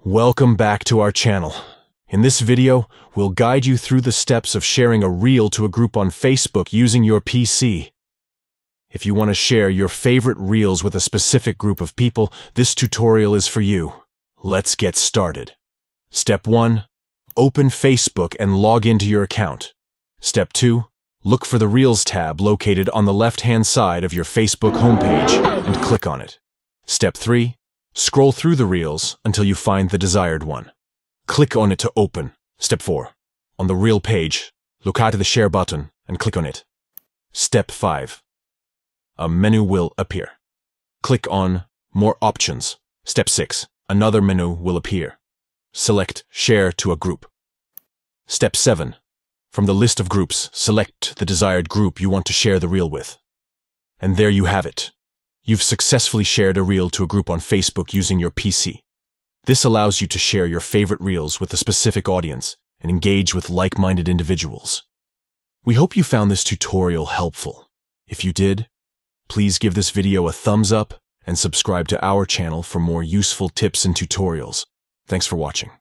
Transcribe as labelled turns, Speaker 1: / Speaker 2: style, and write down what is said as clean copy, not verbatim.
Speaker 1: Welcome back to our channel. In this video, we'll guide you through the steps of sharing a reel to a group on Facebook using your PC. If you want to share your favorite reels with a specific group of people, this tutorial is for you. Let's get started. Step 1. Open Facebook and log into your account. Step 2. Look for the Reels tab located on the left-hand side of your Facebook homepage and click on it. Step 3. Scroll through the reels until you find the desired one. Click on it to open. Step 4. On the reel page, look out to the share button and click on it. Step 5. A menu will appear. Click on More Options. Step 6. Another menu will appear. Select Share to a group. Step 7. From the list of groups, select the desired group you want to share the reel with. And there you have it. You've successfully shared a reel to a group on Facebook using your PC. This allows you to share your favorite reels with a specific audience and engage with like-minded individuals. We hope you found this tutorial helpful. If you did, please give this video a thumbs up and subscribe to our channel for more useful tips and tutorials. Thanks for watching.